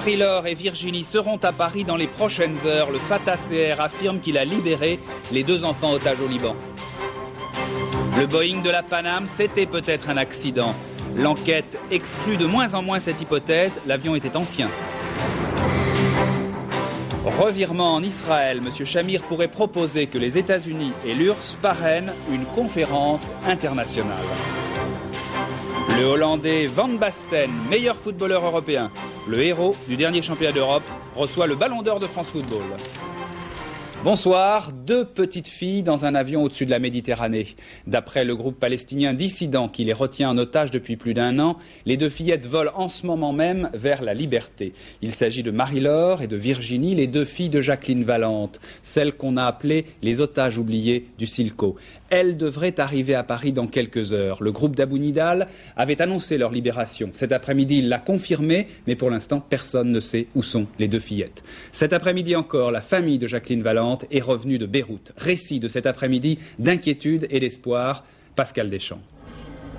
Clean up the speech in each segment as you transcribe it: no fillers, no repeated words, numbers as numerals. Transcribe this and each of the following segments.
Marie-Laure et Virginie seront à Paris dans les prochaines heures. Le Fatah CR affirme qu'il a libéré les 2 enfants otages au Liban. Le Boeing de la Paname, c'était peut-être un accident. L'enquête exclut de moins en moins cette hypothèse, l'avion était ancien. Revirement en Israël, M. Shamir pourrait proposer que les États-Unis et l'URSS parrainent une conférence internationale. Le Hollandais Van Basten, meilleur footballeur européen, le héros du dernier championnat d'Europe, reçoit le Ballon d'Or de France Football. Bonsoir, 2 petites filles dans un avion au-dessus de la Méditerranée. D'après le groupe palestinien dissident qui les retient en otage depuis plus d'1 an, les 2 fillettes volent en ce moment même vers la liberté. Il s'agit de Marie-Laure et de Virginie, les 2 filles de Jacqueline Valente, celles qu'on a appelées les otages oubliés du Silco. Elles devraient arriver à Paris dans quelques heures. Le groupe d'Abou Nidal avait annoncé leur libération. Cet après-midi, il l'a confirmé, mais pour l'instant, personne ne sait où sont les 2 fillettes. Cet après-midi encore, la famille de Jacqueline Valente est revenue de Beyrouth. Récit de cet après-midi d'inquiétude et d'espoir. Pascal Deschamps.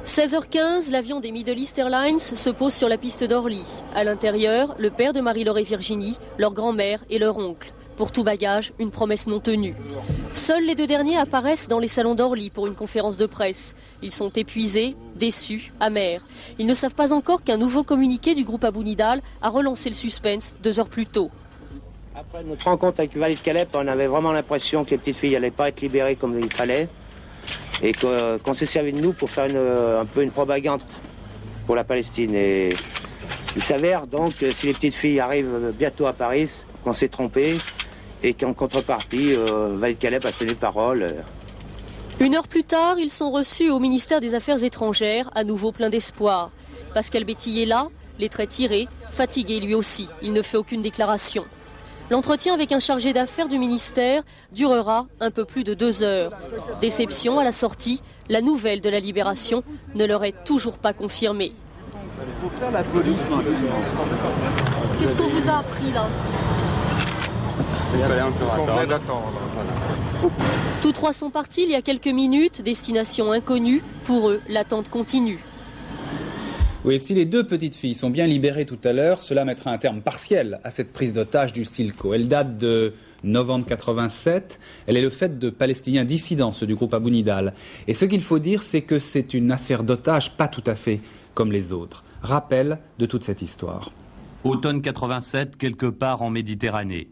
16h15, l'avion des Middle East Airlines se pose sur la piste d'Orly. À l'intérieur, le père de Marie-Laure et Virginie, leur grand-mère et leur oncle. Pour tout bagage, une promesse non tenue. Seuls les 2 derniers apparaissent dans les salons d'Orly pour une conférence de presse. Ils sont épuisés, déçus, amers. Ils ne savent pas encore qu'un nouveau communiqué du groupe Abou Nidal a relancé le suspense 2 heures plus tôt. Après notre rencontre avec Walid Khaleb, on avait vraiment l'impression que les petites filles n'allaient pas être libérées comme il fallait. Et qu'on s'est servi de nous pour faire un peu une propagande pour la Palestine. Et il s'avère donc que si les petites filles arrivent bientôt à Paris, qu'on s'est trompé et qu'en contrepartie, Walid Khaleb a tenu parole. 1 heure plus tard, ils sont reçus au ministère des Affaires étrangères, à nouveau plein d'espoir. Pascal Betty est là, les traits tirés, fatigué lui aussi. Il ne fait aucune déclaration. L'entretien avec un chargé d'affaires du ministère durera un peu plus de 2 heures. Déception à la sortie, la nouvelle de la libération ne leur est toujours pas confirmée. Qu'est-ce qu'on vous a appris là? Tous 3 sont partis il y a quelques minutes, destination inconnue. Pour eux, l'attente continue. Oui, si les 2 petites filles sont bien libérées tout à l'heure, cela mettra un terme partiel à cette prise d'otage du Silco. Elle date de novembre 87. Elle est le fait de Palestiniens dissidents, ceux du groupe Abou Nidal. Et ce qu'il faut dire, c'est que c'est une affaire d'otage pas tout à fait comme les autres. Rappel de toute cette histoire. Automne 87, quelque part en Méditerranée.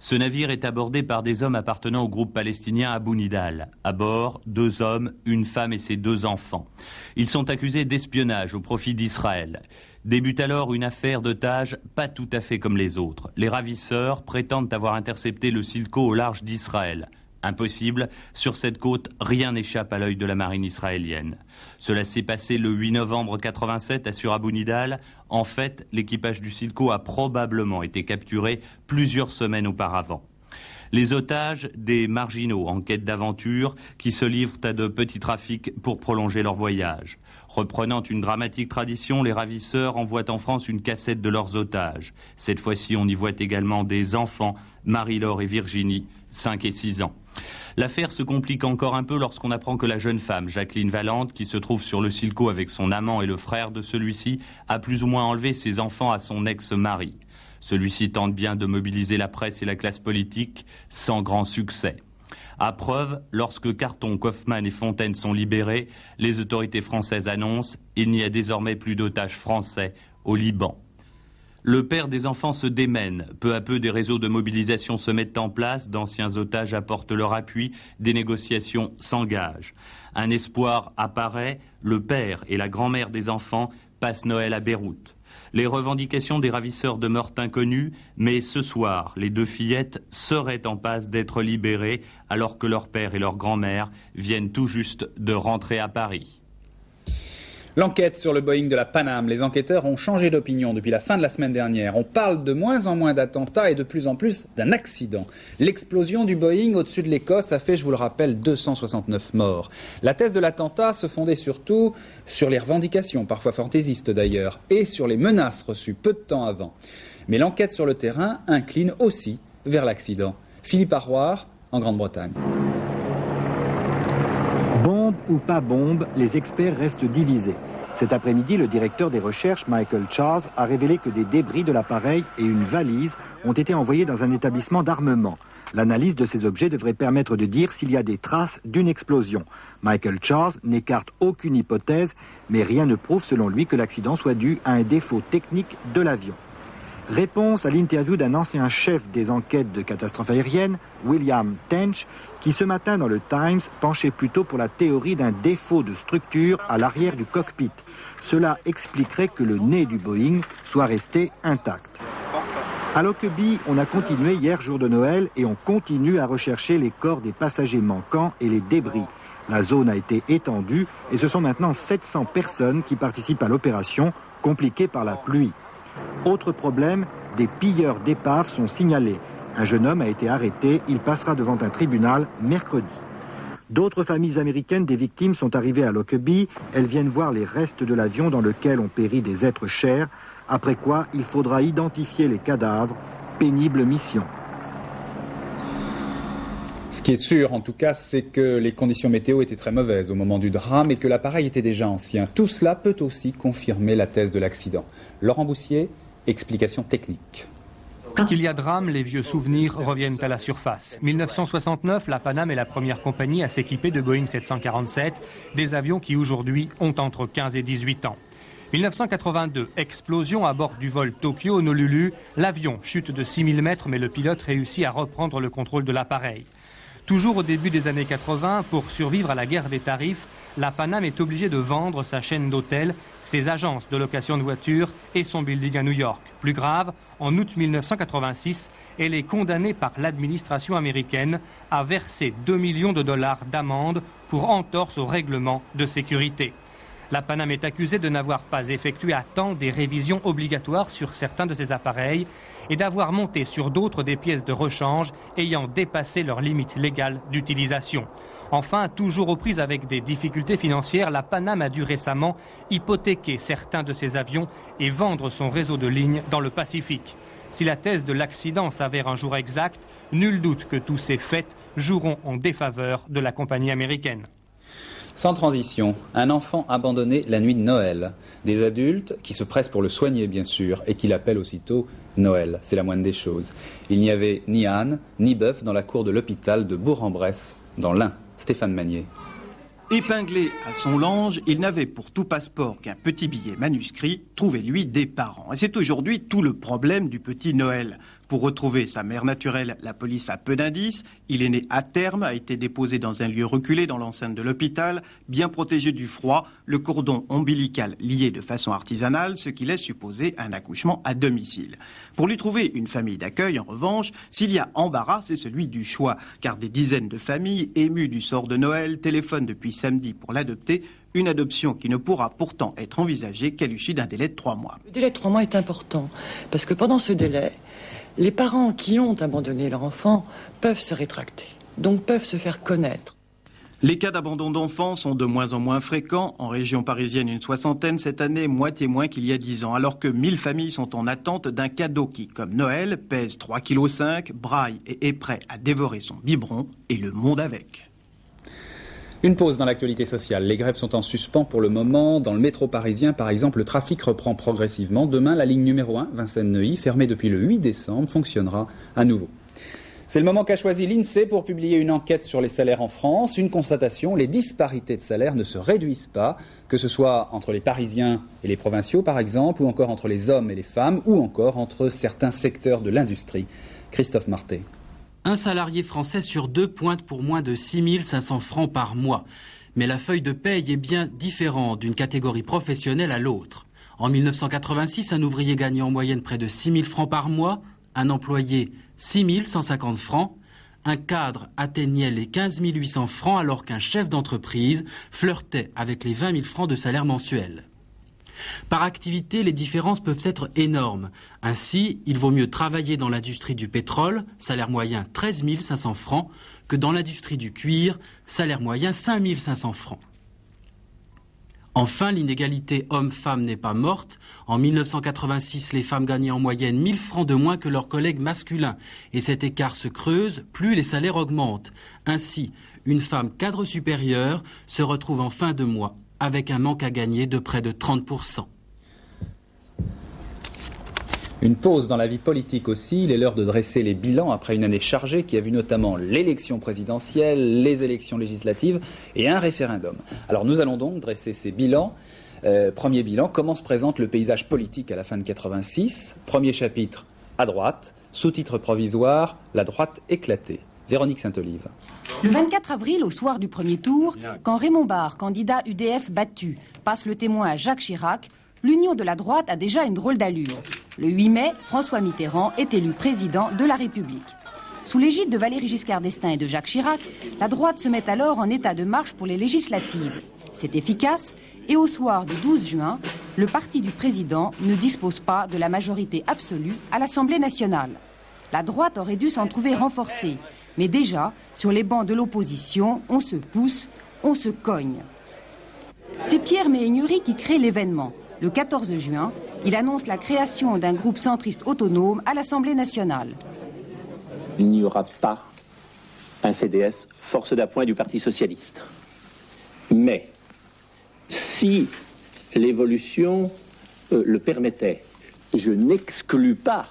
Ce navire est abordé par des hommes appartenant au groupe palestinien Abou Nidal. À bord, 2 hommes, une femme et ses 2 enfants. Ils sont accusés d'espionnage au profit d'Israël. Débute alors une affaire d'otages pas tout à fait comme les autres. Les ravisseurs prétendent avoir intercepté le Silco au large d'Israël. Impossible, sur cette côte, rien n'échappe à l'œil de la marine israélienne. Cela s'est passé le 8 novembre 87, assure Abou Nidal. En fait, l'équipage du Silco a probablement été capturé plusieurs semaines auparavant. Les otages, des marginaux en quête d'aventure qui se livrent à de petits trafics pour prolonger leur voyage. Reprenant une dramatique tradition, les ravisseurs envoient en France une cassette de leurs otages. Cette fois-ci, on y voit également des enfants, Marie-Laure et Virginie, 5 et 6 ans. L'affaire se complique encore un peu lorsqu'on apprend que la jeune femme, Jacqueline Valente, qui se trouve sur le Silco avec son amant et le frère de celui-ci, a plus ou moins enlevé ses enfants à son ex-mari. Celui-ci tente bien de mobiliser la presse et la classe politique, sans grand succès. À preuve, lorsque Carton, Kaufmann et Fontaine sont libérés, les autorités françaises annoncent qu'il n'y a désormais plus d'otages français au Liban. Le père des enfants se démène. Peu à peu, des réseaux de mobilisation se mettent en place, d'anciens otages apportent leur appui, des négociations s'engagent. Un espoir apparaît, le père et la grand-mère des enfants passent Noël à Beyrouth. Les revendications des ravisseurs demeurent inconnues, mais ce soir, les 2 fillettes seraient en passe d'être libérées alors que leur père et leur grand-mère viennent tout juste de rentrer à Paris. L'enquête sur le Boeing de la Paname, les enquêteurs ont changé d'opinion depuis la fin de la semaine dernière. On parle de moins en moins d'attentats et de plus en plus d'un accident. L'explosion du Boeing au-dessus de l'Écosse a fait, je vous le rappelle, 269 morts. La thèse de l'attentat se fondait surtout sur les revendications, parfois fantaisistes d'ailleurs, et sur les menaces reçues peu de temps avant. Mais l'enquête sur le terrain incline aussi vers l'accident. Philippe Arroir, en Grande-Bretagne. Bombe ou pas bombe, les experts restent divisés. Cet après-midi, le directeur des recherches, Michael Charles, a révélé que des débris de l'appareil et une valise ont été envoyés dans un établissement d'armement. L'analyse de ces objets devrait permettre de dire s'il y a des traces d'une explosion. Michael Charles n'écarte aucune hypothèse, mais rien ne prouve selon lui que l'accident soit dû à un défaut technique de l'avion. Réponse à l'interview d'un ancien chef des enquêtes de catastrophes aériennes, William Tench, qui ce matin dans le Times penchait plutôt pour la théorie d'un défaut de structure à l'arrière du cockpit. Cela expliquerait que le nez du Boeing soit resté intact. À Lockerbie, on a continué hier jour de Noël et on continue à rechercher les corps des passagers manquants et les débris. La zone a été étendue et ce sont maintenant 700 personnes qui participent à l'opération, compliquée par la pluie. Autre problème, des pilleurs d'épaves sont signalés. Un jeune homme a été arrêté, il passera devant un tribunal mercredi. D'autres familles américaines des victimes sont arrivées à Lockerbie. Elles viennent voir les restes de l'avion dans lequel ont péri des êtres chers, après quoi il faudra identifier les cadavres. Pénible mission. Ce qui est sûr, en tout cas, c'est que les conditions météo étaient très mauvaises au moment du drame et que l'appareil était déjà ancien. Tout cela peut aussi confirmer la thèse de l'accident. Laurent Boussier, explication technique. Quand il y a drame, les vieux souvenirs reviennent à la surface. 1969, la Pan Am est la première compagnie à s'équiper de Boeing 747, des avions qui aujourd'hui ont entre 15 et 18 ans. 1982, explosion à bord du vol Tokyo-Honolulu. L'avion chute de 6000 mètres, mais le pilote réussit à reprendre le contrôle de l'appareil. Toujours au début des années 80, pour survivre à la guerre des tarifs, la Pan Am est obligée de vendre sa chaîne d'hôtels, ses agences de location de voitures et son building à New York. Plus grave, en août 1986, elle est condamnée par l'administration américaine à verser 2 millions de dollars d'amende pour entorse au règlement de sécurité. La Pan Am est accusée de n'avoir pas effectué à temps des révisions obligatoires sur certains de ses appareils et d'avoir monté sur d'autres des pièces de rechange ayant dépassé leurs limites légales d'utilisation. Enfin, toujours aux prises avec des difficultés financières, la Pan Am a dû récemment hypothéquer certains de ses avions et vendre son réseau de lignes dans le Pacifique. Si la thèse de l'accident s'avère un jour exact, nul doute que tous ces faits joueront en défaveur de la compagnie américaine. Sans transition, un enfant abandonné la nuit de Noël. Des adultes qui se pressent pour le soigner, bien sûr, et qui l'appellent aussitôt Noël. C'est la moindre des choses. Il n'y avait ni âne, ni bœuf dans la cour de l'hôpital de Bourg-en-Bresse, dans l'Ain. Stéphane Magnier. Épinglé à son lange, il n'avait pour tout passeport qu'un petit billet manuscrit, trouvez-lui des parents. Et c'est aujourd'hui tout le problème du petit Noël. Pour retrouver sa mère naturelle, la police a peu d'indices. Il est né à terme, a été déposé dans un lieu reculé dans l'enceinte de l'hôpital, bien protégé du froid, le cordon ombilical lié de façon artisanale, ce qui laisse supposer un accouchement à domicile. Pour lui trouver une famille d'accueil, en revanche, s'il y a embarras, c'est celui du choix, car des dizaines de familles émues du sort de Noël téléphonent depuis samedi pour l'adopter, une adoption qui ne pourra pourtant être envisagée qu'à l'issue d'un délai de 3 mois. Le délai de 3 mois est important, parce que pendant ce délai, les parents qui ont abandonné leur enfant peuvent se rétracter, donc peuvent se faire connaître. Les cas d'abandon d'enfants sont de moins en moins fréquents. En région parisienne, une soixantaine cette année, moitié moins qu'il y a 10 ans. Alors que 1000 familles sont en attente d'un cadeau qui, comme Noël, pèse 3,5 kg, braille et est prêt à dévorer son biberon et le monde avec. Une pause dans l'actualité sociale. Les grèves sont en suspens pour le moment. Dans le métro parisien, par exemple, le trafic reprend progressivement. Demain, la ligne numéro 1, Vincennes-Neuilly, fermée depuis le 8 décembre, fonctionnera à nouveau. C'est le moment qu'a choisi l'INSEE pour publier une enquête sur les salaires en France. Une constatation, les disparités de salaires ne se réduisent pas, que ce soit entre les Parisiens et les provinciaux, par exemple, ou encore entre les hommes et les femmes, ou encore entre certains secteurs de l'industrie. Christophe Marté. Un salarié français sur 2 pointe pour moins de 6 500 francs par mois. Mais la feuille de paye est bien différente d'une catégorie professionnelle à l'autre. En 1986, un ouvrier gagnait en moyenne près de 6 000 francs par mois, un employé 6 150 francs, un cadre atteignait les 15 800 francs alors qu'un chef d'entreprise flirtait avec les 20 000 francs de salaire mensuel. Par activité, les différences peuvent être énormes. Ainsi, il vaut mieux travailler dans l'industrie du pétrole, salaire moyen 13 500 francs, que dans l'industrie du cuir, salaire moyen 5 500 francs. Enfin, l'inégalité homme-femme n'est pas morte. En 1986, les femmes gagnaient en moyenne 1000 francs de moins que leurs collègues masculins. Et cet écart se creuse, plus les salaires augmentent. Ainsi, une femme cadre supérieure se retrouve en fin de mois avec un manque à gagner de près de 30%. Une pause dans la vie politique aussi, il est l'heure de dresser les bilans après une année chargée qui a vu notamment l'élection présidentielle, les élections législatives et un référendum. Alors nous allons donc dresser ces bilans. Premier bilan, comment se présente le paysage politique à la fin de 86? Premier chapitre, à droite, sous-titre provisoire, la droite éclatée. Véronique Saint-Olive. Le 24 avril, au soir du premier tour, quand Raymond Barre, candidat UDF battu, passe le témoin à Jacques Chirac, l'union de la droite a déjà une drôle d'allure. Le 8 mai, François Mitterrand est élu président de la République. Sous l'égide de Valéry Giscard d'Estaing et de Jacques Chirac, la droite se met alors en état de marche pour les législatives. C'est efficace et au soir du 12 juin, le parti du président ne dispose pas de la majorité absolue à l'Assemblée nationale. La droite aurait dû s'en trouver renforcée, mais déjà, sur les bancs de l'opposition, on se pousse, on se cogne. C'est Pierre Méhaignerie qui crée l'événement. Le 14 juin, il annonce la création d'un groupe centriste autonome à l'Assemblée nationale. Il n'y aura pas un CDS force d'appoint du Parti socialiste. Mais si l'évolution le permettait, je n'exclus pas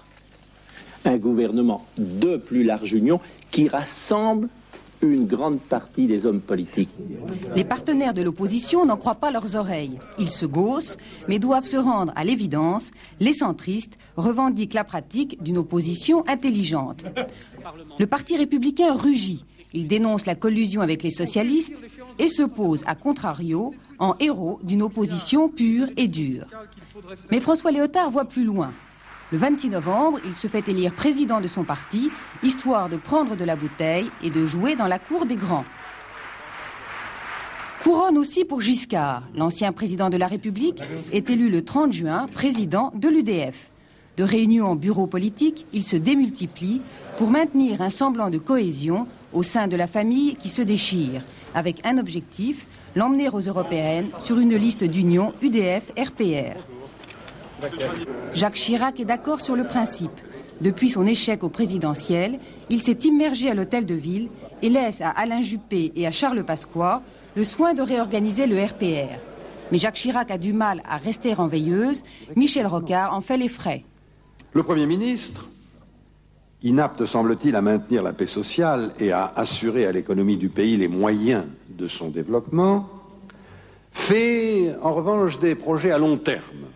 un gouvernement de plus large union qui rassemble une grande partie des hommes politiques. Les partenaires de l'opposition n'en croient pas leurs oreilles. Ils se gaussent, mais doivent se rendre à l'évidence. Les centristes revendiquent la pratique d'une opposition intelligente. Le Parti républicain rugit. Il dénonce la collusion avec les socialistes et se pose, à contrario, en héros d'une opposition pure et dure. Mais François Léotard voit plus loin. Le 26 novembre, il se fait élire président de son parti, histoire de prendre de la bouteille et de jouer dans la cour des grands. Couronne aussi pour Giscard. L'ancien président de la République est élu le 30 juin président de l'UDF. De réunion en bureau politique, il se démultiplie pour maintenir un semblant de cohésion au sein de la famille qui se déchire, avec un objectif, l'emmener aux européennes sur une liste d'union UDF-RPR. Jacques Chirac est d'accord sur le principe. Depuis son échec au présidentiel, il s'est immergé à l'hôtel de ville et laisse à Alain Juppé et à Charles Pasqua le soin de réorganiser le RPR. Mais Jacques Chirac a du mal à rester en veilleuse, Michel Rocard en fait les frais. Le Premier ministre, inapte semble-t-il à maintenir la paix sociale et à assurer à l'économie du pays les moyens de son développement, fait en revanche des projets à long terme.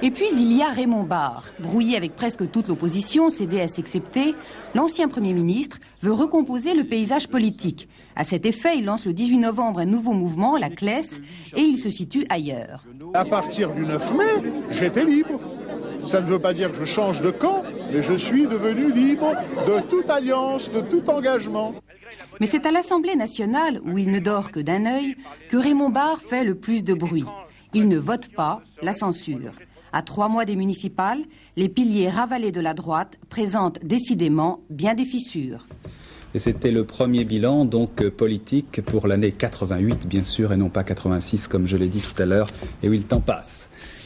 Et puis il y a Raymond Barre. Brouillé avec presque toute l'opposition, CDS excepté, l'ancien Premier ministre veut recomposer le paysage politique. À cet effet, il lance le 18 novembre un nouveau mouvement, la CLES, et il se situe ailleurs. À partir du 9 mai, j'étais libre. Ça ne veut pas dire que je change de camp, mais je suis devenu libre de toute alliance, de tout engagement. Mais c'est à l'Assemblée nationale, où il ne dort que d'un œil, que Raymond Barre fait le plus de bruit. Il ne vote pas la censure. À 3 mois des municipales, les piliers ravalés de la droite présentent décidément bien des fissures. Et c'était le premier bilan donc politique pour l'année 88 bien sûr et non pas 86 comme je l'ai dit tout à l'heure. Et oui, le temps passe.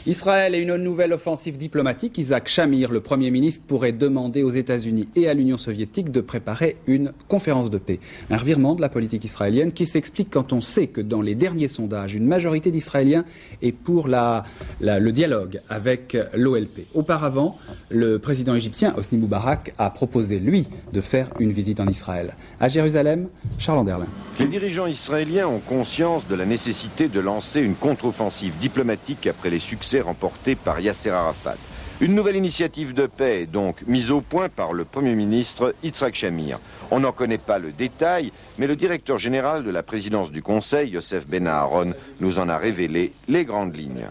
Israël et une nouvelle offensive diplomatique. Isaac Shamir, le Premier ministre, pourrait demander aux États-Unis et à l'Union soviétique de préparer une conférence de paix. Un revirement de la politique israélienne qui s'explique quand on sait que dans les derniers sondages, une majorité d'Israéliens est pour le dialogue avec l'OLP. Auparavant, le président égyptien Hosni Moubarak a proposé, lui, de faire une visite en Israël. À Jérusalem, Charles Anderlin. Les dirigeants israéliens ont conscience de la nécessité de lancer une contre-offensive diplomatique après les succès remporté par Yasser Arafat. Une nouvelle initiative de paix est donc mise au point par le Premier ministre Yitzhak Shamir. On n'en connaît pas le détail, mais le directeur général de la présidence du Conseil, Yosef Ben Aaron, nous en a révélé les grandes lignes.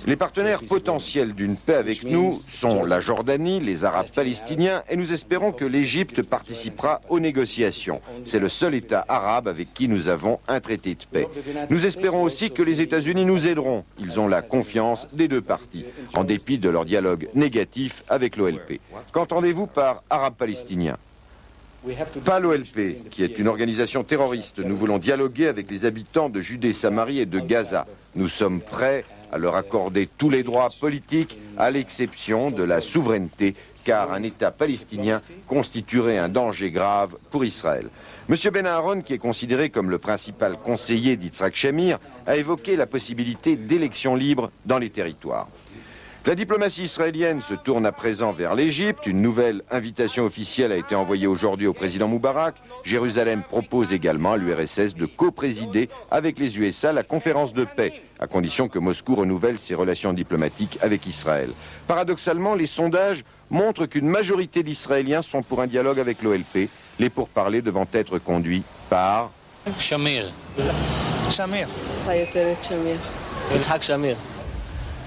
Les partenaires potentiels d'une paix avec nous sont la Jordanie, les Arabes palestiniens, et nous espérons que l'Égypte participera aux négociations. C'est le seul État arabe avec qui nous avons un traité de paix. Nous espérons aussi que les États-Unis nous aideront. Ils ont la confiance des deux parties, en dépit de leur dialogue négatif avec l'OLP. Qu'entendez-vous par arabe palestinien? Pas l'OLP, qui est une organisation terroriste. Nous voulons dialoguer avec les habitants de Judée, Samarie et de Gaza. Nous sommes prêts à leur accorder tous les droits politiques, à l'exception de la souveraineté, car un État palestinien constituerait un danger grave pour Israël. M. Ben Aaron, qui est considéré comme le principal conseiller d'Yitzhak Shamir, a évoqué la possibilité d'élections libres dans les territoires. La diplomatie israélienne se tourne à présent vers l'Égypte. Une nouvelle invitation officielle a été envoyée aujourd'hui au président Moubarak. Jérusalem propose également à l'URSS de coprésider avec les USA la conférence de paix, à condition que Moscou renouvelle ses relations diplomatiques avec Israël. Paradoxalement, les sondages montrent qu'une majorité d'Israéliens sont pour un dialogue avec l'OLP, les pourparlers devant être conduits par... Shamir. Shamir. Yitzhak Shamir.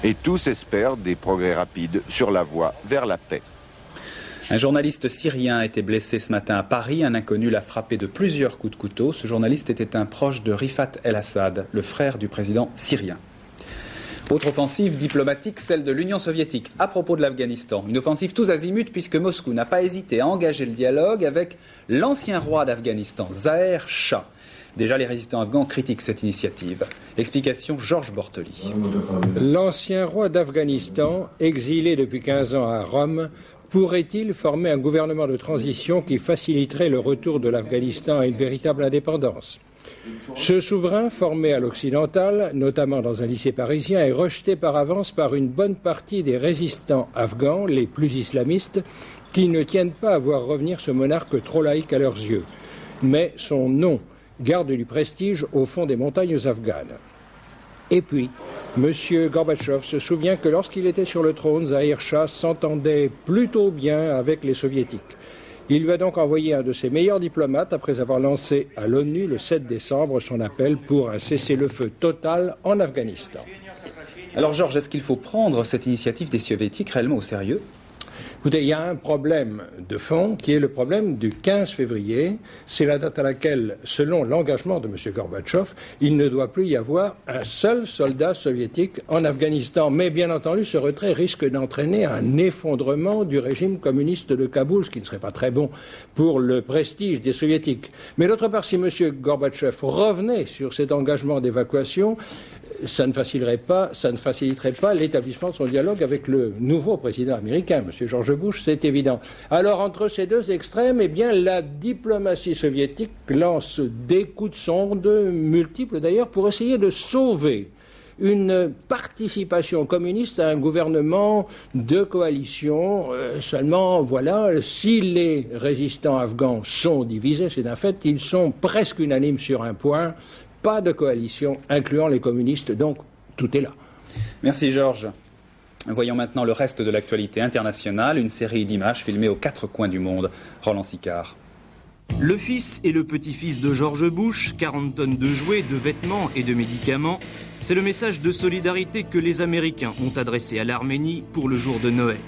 Et tous espèrent des progrès rapides sur la voie vers la paix. Un journaliste syrien a été blessé ce matin à Paris. Un inconnu l'a frappé de plusieurs coups de couteau. Ce journaliste était un proche de Rifat el-Assad, le frère du président syrien. Autre offensive diplomatique, celle de l'Union soviétique à propos de l'Afghanistan. Une offensive tous azimuts puisque Moscou n'a pas hésité à engager le dialogue avec l'ancien roi d'Afghanistan, Zaher Shah. Déjà, les résistants afghans critiquent cette initiative. Explication Georges Bortoli. L'ancien roi d'Afghanistan, exilé depuis 15 ans à Rome, pourrait-il former un gouvernement de transition qui faciliterait le retour de l'Afghanistan à une véritable indépendance? Ce souverain, formé à l'occidental, notamment dans un lycée parisien, est rejeté par avance par une bonne partie des résistants afghans, les plus islamistes, qui ne tiennent pas à voir revenir ce monarque trop laïque à leurs yeux. Mais son nom garde du prestige au fond des montagnes afghanes. Et puis, M. Gorbatchev se souvient que lorsqu'il était sur le trône, Zaher Shah s'entendait plutôt bien avec les soviétiques. Il lui a donc envoyé un de ses meilleurs diplomates après avoir lancé à l'ONU le 7 décembre son appel pour un cessez-le-feu total en Afghanistan. Alors Georges, est-ce qu'il faut prendre cette initiative des soviétiques réellement au sérieux ? Écoutez, il y a un problème de fond qui est le problème du 15 février. C'est la date à laquelle, selon l'engagement de M. Gorbatchev, il ne doit plus y avoir un seul soldat soviétique en Afghanistan. Mais bien entendu, ce retrait risque d'entraîner un effondrement du régime communiste de Kaboul, ce qui ne serait pas très bon pour le prestige des soviétiques. Mais d'autre part, si M. Gorbatchev revenait sur cet engagement d'évacuation, ça ne faciliterait pas l'établissement de son dialogue avec le nouveau président américain, M. George Bush, c'est évident. Alors, entre ces deux extrêmes, eh bien, la diplomatie soviétique lance des coups de sonde, multiples d'ailleurs, pour essayer de sauver une participation communiste à un gouvernement de coalition. Seulement, voilà, si les résistants afghans sont divisés, c'est un fait, ils sont presque unanimes sur un point. Pas de coalition, incluant les communistes, donc tout est là. Merci Georges. Voyons maintenant le reste de l'actualité internationale, une série d'images filmées aux quatre coins du monde. Roland Sicard. Le fils et le petit-fils de George Bush, 40 tonnes de jouets, de vêtements et de médicaments, c'est le message de solidarité que les Américains ont adressé à l'Arménie pour le jour de Noël.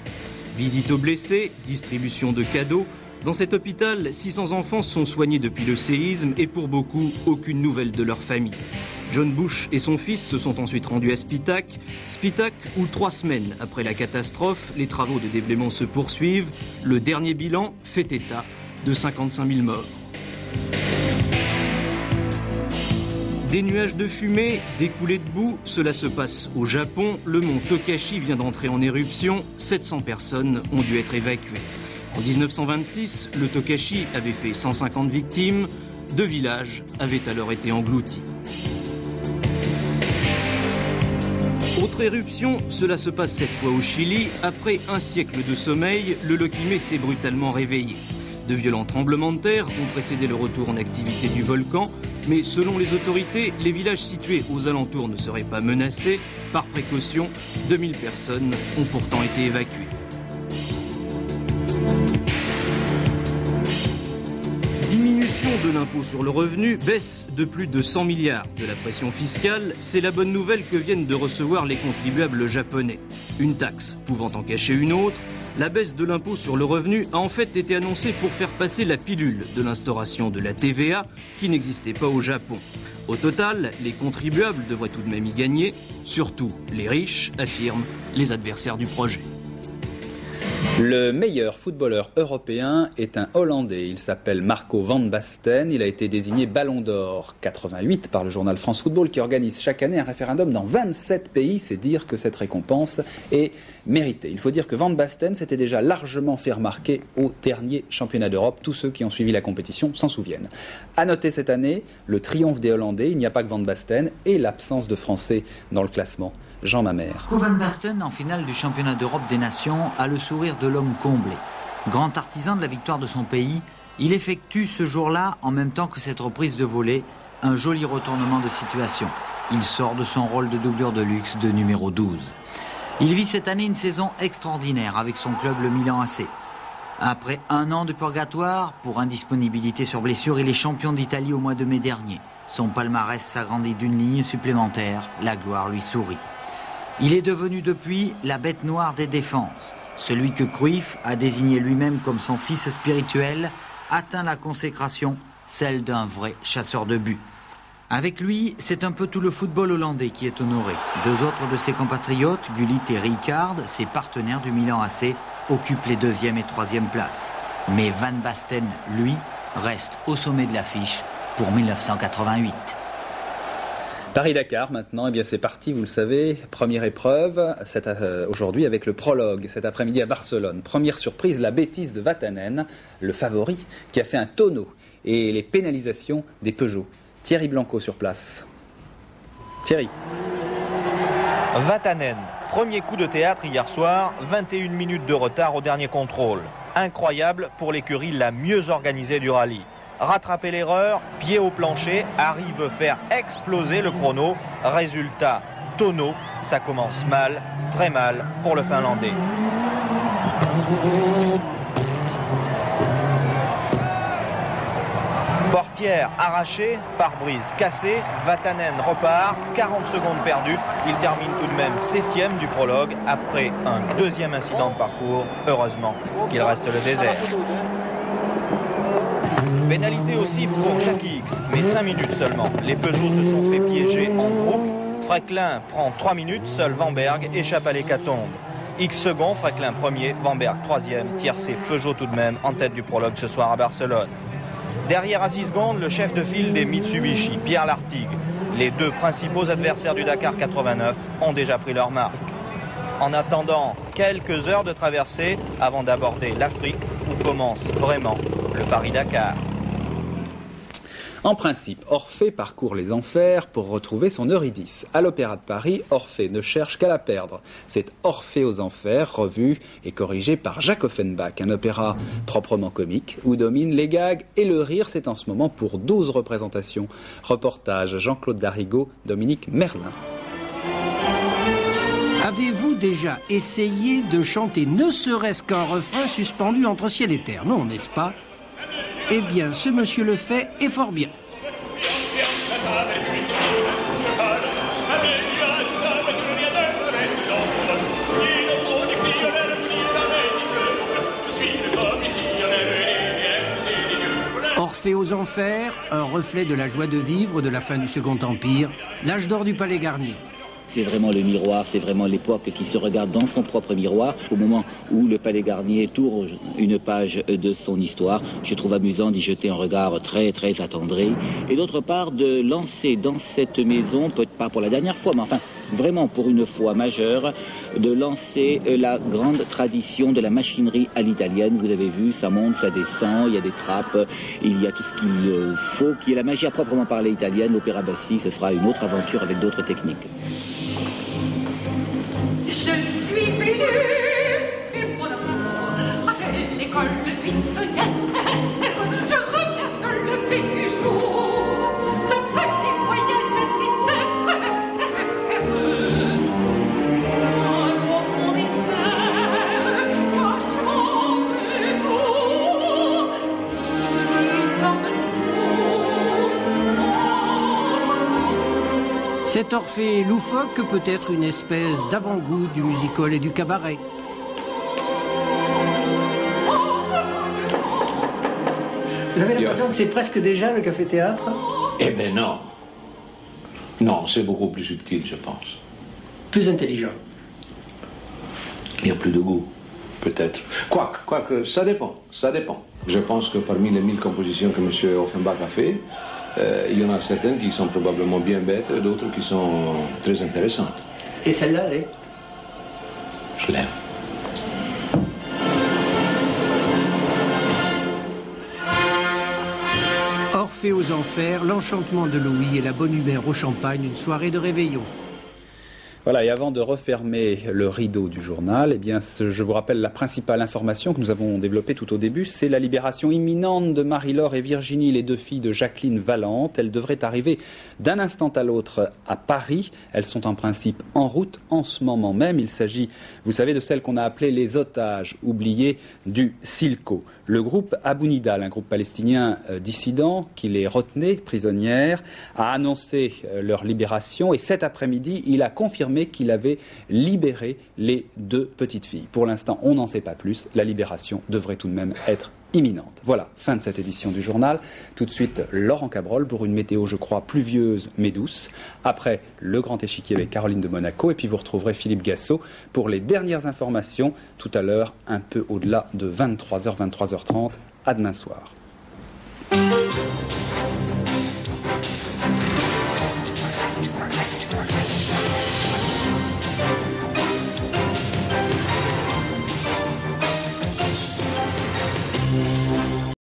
Visite aux blessés, distribution de cadeaux. Dans cet hôpital, 600 enfants sont soignés depuis le séisme et pour beaucoup, aucune nouvelle de leur famille. John Bush et son fils se sont ensuite rendus à Spitak, où 3 semaines après la catastrophe, les travaux de déblaiement se poursuivent. Le dernier bilan fait état de 55 000 morts. Des nuages de fumée, des coulées de boue, cela se passe au Japon. Le mont Tokachi vient d'entrer en éruption, 700 personnes ont dû être évacuées. En 1926, le Tokachi avait fait 150 victimes, 2 villages avaient alors été engloutis. Autre éruption, cela se passe cette fois au Chili. Après un siècle de sommeil, le Lokimé s'est brutalement réveillé. De violents tremblements de terre ont précédé le retour en activité du volcan, mais selon les autorités, les villages situés aux alentours ne seraient pas menacés. Par précaution, 2000 personnes ont pourtant été évacuées. Diminution de l'impôt sur le revenu, baisse de plus de 100 milliards de la pression fiscale, c'est la bonne nouvelle que viennent de recevoir les contribuables japonais. Une taxe pouvant en cacher une autre, la baisse de l'impôt sur le revenu a en fait été annoncée pour faire passer la pilule de l'instauration de la TVA qui n'existait pas au Japon. Au total, les contribuables devraient tout de même y gagner, surtout les riches, affirment les adversaires du projet. Le meilleur footballeur européen est un Hollandais. Il s'appelle Marco van Basten. Il a été désigné Ballon d'Or 88 par le journal France Football qui organise chaque année un référendum dans 27 pays. C'est dire que cette récompense est méritée. Il faut dire que Van Basten s'était déjà largement fait remarquer au dernier championnat d'Europe. Tous ceux qui ont suivi la compétition s'en souviennent. À noter cette année, le triomphe des Hollandais. Il n'y a pas que Van Basten et l'absence de Français dans le classement. Jean Mamère. Van Basten, en finale du championnat d'Europe des Nations, a le sourire de l'homme comblé. Grand artisan de la victoire de son pays, il effectue ce jour-là, en même temps que cette reprise de volée, un joli retournement de situation. Il sort de son rôle de doublure de luxe de numéro 12. Il vit cette année une saison extraordinaire avec son club le Milan AC. Après un an de purgatoire, pour indisponibilité sur blessure, il est champion d'Italie au mois de mai dernier. Son palmarès s'agrandit d'une ligne supplémentaire, la gloire lui sourit. Il est devenu depuis la bête noire des défenses. Celui que Cruyff a désigné lui-même comme son fils spirituel atteint la consécration, celle d'un vrai chasseur de buts. Avec lui, c'est un peu tout le football hollandais qui est honoré. Deux autres de ses compatriotes, Gullit et Rijkaard, ses partenaires du Milan AC, occupent les 2e et 3e places. Mais Van Basten, lui, reste au sommet de l'affiche pour 1988. Paris-Dakar maintenant, eh bien c'est parti, vous le savez, première épreuve aujourd'hui avec le prologue cet après-midi à Barcelone. Première surprise, la bêtise de Vatanen, le favori, qui a fait un tonneau et les pénalisations des Peugeot. Thierry Blanco sur place. Thierry. Vatanen, premier coup de théâtre hier soir, 21 minutes de retard au dernier contrôle. Incroyable pour l'écurie la mieux organisée du rallye. Rattraper l'erreur, pied au plancher, arrive à faire exploser le chrono. Résultat, tonneau, ça commence mal, très mal pour le Finlandais. Portière arrachée, pare-brise cassé, Vatanen repart, 40 secondes perdues. Il termine tout de même 7e du prologue après un deuxième incident de parcours. Heureusement qu'il reste le désert. Pénalité aussi pour Jackie X, mais 5 minutes seulement. Les Peugeot se sont fait piéger en groupe. Frecklin prend 3 minutes, seul Vanberg échappe à l'hécatombe. X second, Frecklin premier, Vanberg 3e, tiercé Peugeot tout de même en tête du prologue ce soir à Barcelone. Derrière à 6 secondes, le chef de file des Mitsubishi, Pierre Lartigue. Les deux principaux adversaires du Dakar 89 ont déjà pris leur marque. En attendant quelques heures de traversée avant d'aborder l'Afrique où commence vraiment le Paris-Dakar. En principe, Orphée parcourt les enfers pour retrouver son Eurydice. À l'Opéra de Paris, Orphée ne cherche qu'à la perdre. C'est Orphée aux enfers, revu et corrigé par Jacques Offenbach, un opéra proprement comique où dominent les gags et le rire. C'est en ce moment pour 12 représentations. Reportage Jean-Claude Darigo, Dominique Merlin. Avez-vous déjà essayé de chanter ne serait-ce qu'un refrain suspendu entre ciel et terre? Non, n'est-ce pas? Eh bien, ce monsieur le fait et fort bien. Orphée aux enfers, un reflet de la joie de vivre de la fin du Second Empire, l'âge d'or du Palais Garnier. C'est vraiment le miroir, c'est vraiment l'époque qui se regarde dans son propre miroir. Au moment où le Palais Garnier tourne une page de son histoire, je trouve amusant d'y jeter un regard très très attendri. Et d'autre part, de lancer dans cette maison, peut-être pas pour la dernière fois, mais enfin vraiment pour une fois majeure, de lancer la grande tradition de la machinerie à l'italienne. Vous avez vu, ça monte, ça descend, il y a des trappes, il y a tout ce qu'il faut, qui est la magie à proprement parler italienne. L'opéra Bassi, ce sera une autre aventure avec d'autres techniques. Je suis Vénus et mon amour a fait l'école buissonnière. Je reviens sur le vécu jour, ce petit voyage heureux. Mon mystère, changez-vous, Cet Orphée loufoque peut être une espèce d'avant-goût du music-hall et du cabaret. Vous avez l'impression que c'est presque déjà le café-théâtre? Eh bien non. Non, c'est beaucoup plus subtil, je pense. Plus intelligent. Il y a plus de goût. peut-être. Quoique, ça dépend. Je pense que parmi les 1000 compositions que M. Offenbach a fait, il y en a certaines qui sont probablement bien bêtes et d'autres qui sont très intéressantes. Et celle-là, elle est? Je l'aime. Orphée aux enfers, l'enchantement de Louis et la bonne humeur au champagne, une soirée de réveillon. Voilà, et avant de refermer le rideau du journal, eh bien, je vous rappelle la principale information que nous avons développée tout au début, c'est la libération imminente de Marie-Laure et Virginie, les deux filles de Jacqueline Valente. Elles devraient arriver d'un instant à l'autre à Paris. Elles sont en principe en route en ce moment même. Il s'agit, vous savez, de celles qu'on a appelées les otages oubliés du Silco. Le groupe Abu Nidal, un groupe palestinien dissident qui les retenait prisonnières, a annoncé leur libération et cet après-midi, il a confirmé qu'il avait libéré les deux petites filles. Pour l'instant, on n'en sait pas plus. La libération devrait tout de même être imminente. Voilà, fin de cette édition du journal. Tout de suite, Laurent Cabrol pour une météo, je crois, pluvieuse mais douce. Après, le grand échiquier avec Caroline de Monaco. Et puis vous retrouverez Philippe Gassot pour les dernières informations tout à l'heure, un peu au-delà de 23h, 23h30. À demain soir.